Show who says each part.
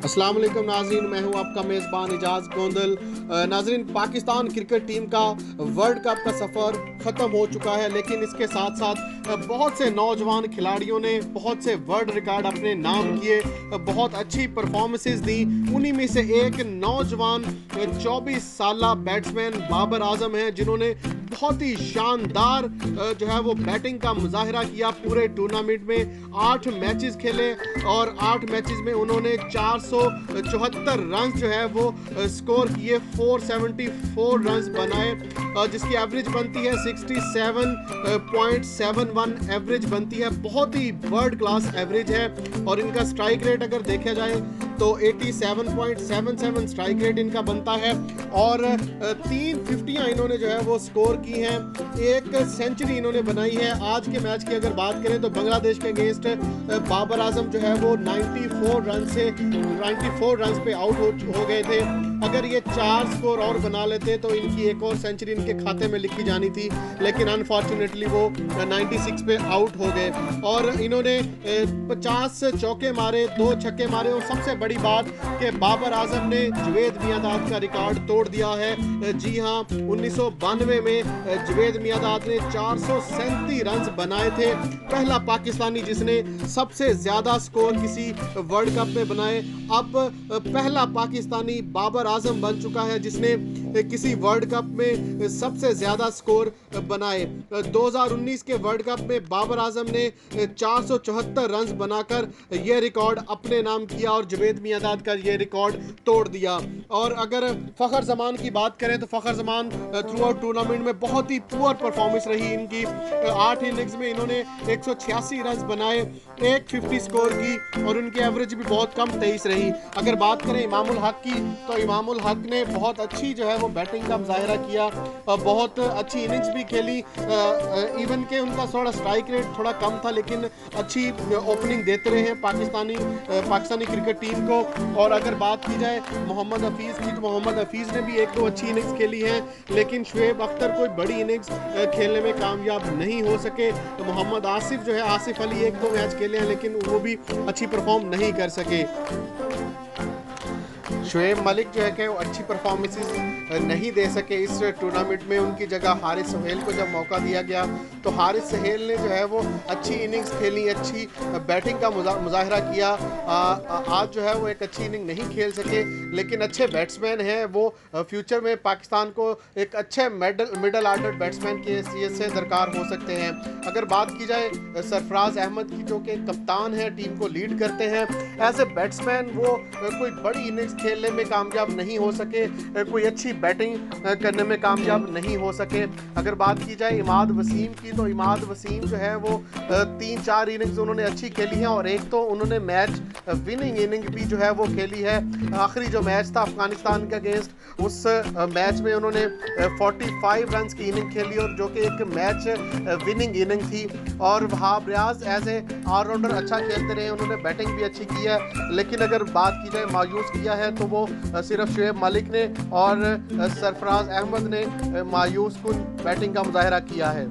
Speaker 1: अस्सलाम वालेकुम नाज़रीन, मैं हूं आपका मेज़बान इजाज़ गोंदल। नाज़रीन, पाकिस्तान क्रिकेट टीम का वर्ल्ड कप का सफ़र ख़त्म हो चुका है, लेकिन इसके साथ साथ बहुत से नौजवान खिलाड़ियों ने बहुत से वर्ल्ड रिकॉर्ड अपने नाम किए, बहुत अच्छी परफॉर्मेंसेस दी। उन्हीं में से एक नौजवान 24 साला बैट्समैन बाबर आजम हैं, जिन्होंने बहुत ही शानदार जो है वो बैटिंग का मुजाहरा किया। पूरे टूर्नामेंट में 8 मैचेस खेले और 8 मैचेस में उन्होंने 474 रन जो है वो स्कोर किए, 474 रन बनाए, जिसकी एवरेज बनती है 67.71 एवरेज बनती है। बहुत ही वर्ल्ड क्लास एवरेज है। और इनका स्ट्राइक रेट अगर देखा जाए तो 87.77 स्ट्राइक रेट इनका बनता है। और 3 फिफ्टियाँ इन्होंने जो है वो स्कोर की हैं, 1 सेंचुरी इन्होंने बनाई है। आज के मैच की अगर बात करें तो बांग्लादेश के अगेंस्ट बाबर आजम जो है वो 94 रन पे आउट हो गए थे। अगर ये 4 स्कोर और बना लेते तो इनकी एक और सेंचुरी इनके खाते में लिखी जानी थी, लेकिन अनफॉर्चुनेटली वो 96 पे आउट हो गए। और इन्होंने 50 चौके मारे, 2 छक्के मारे। और सबसे बड़ी बात कि बाबर आजम ने जुवेद मियांदाद का रिकॉर्ड तोड़ दिया है। जी हाँ, 1992 में जुवेद मियांदाद ने 437 रन बनाए थे। पहला पाकिस्तानी जिसने सबसे ज़्यादा स्कोर किसी वर्ल्ड कप में बनाए। अब पहला पाकिस्तानी बाबर आजम बन चुका है जिसने किसी वर्ल्ड कप में सबसे ज़्यादा स्कोर बनाए। 2019 के वर्ल्ड कप में बाबर आजम ने 474 रन बनाकर यह रिकॉर्ड अपने नाम किया और जुवेद मियांदाद का यह रिकॉर्ड तोड़ दिया। और अगर फ़खर ज़मान की बात करें तो फ़खर ज़मान थ्रू आउट टूर्नामेंट में बहुत ही पुअर परफॉर्मेंस रही इनकी। 8 इनिंग्स में इन्होंने 186 रन बनाए, 150 स्कोर की, और उनकी एवरेज भी बहुत कम 23 रही। अगर बात करें इमामुल हक की तो इमामुल हक ने बहुत अच्छी जो है वो बैटिंग का मुजाहरा किया और बहुत अच्छी इनिंग्स भी खेली। इवन के उनका थोड़ा स्ट्राइक रेट थोड़ा कम था, लेकिन अच्छी ओपनिंग देते रहे हैं पाकिस्तानी क्रिकेट टीम को। और अगर बात की जाए मोहम्मद हफीज़ की तो मोहम्मद हफीज़ ने भी 1-2 अच्छी इनिंग्स खेली हैं, लेकिन शुएब अख्तर कोई बड़ी इनिंग्स खेलने में कामयाब नहीं हो सके। तो मोहम्मद आसिफ जो है, आसिफ अली 1-2 मैच खेले हैं, लेकिन वो भी अच्छी परफॉर्म नहीं कर सके। शुएब मलिक जो है कि वो अच्छी परफॉर्मेंसेस नहीं दे सके इस टूर्नामेंट में। उनकी जगह हारिस सोहेल को जब मौका दिया गया तो हारिस सोहेल ने जो है वो अच्छी इनिंग्स खेली, अच्छी बैटिंग का मुजाहरा किया। आज जो है वो एक अच्छी इनिंग नहीं खेल सके, लेकिन अच्छे बैट्समैन हैं वो। फ्यूचर में पाकिस्तान को एक अच्छे मिडल आर्डर बैट्समैन की हैसियत से दरकार हो सकते हैं। अगर बात की जाए सरफराज अहमद की, जो कि कप्तान है, टीम को लीड करते हैं, एज ए बैट्समैन वो कोई बड़ी इनिंग्स खेलने में कामयाब नहीं हो सके, कोई अच्छी बैटिंग करने में कामयाब नहीं हो सके। अगर बात की जाए इमाद वसीम की तो इमाद वसीम जो है वो 3-4 इनिंग्स उन्होंने अच्छी खेली हैं, और एक तो उन्होंने मैच विनिंग इनिंग भी जो है वो खेली है। आखिरी जो मैच था अफगानिस्तान के अगेंस्ट, उस मैच में उन्होंने 45 रन की इनिंग खेली, और जो कि एक मैच विनिंग इनिंग थी। और Wahab Riaz as a allrounder अच्छा खेलते रहे, उन्होंने बैटिंग भी अच्छी की है। लेकिन अगर बात की जाए मायूस किया है तो वो सिर्फ शुएब मलिक ने और सरफराज अहमद ने मायूस कुन बैटिंग का मुजाहरा किया है।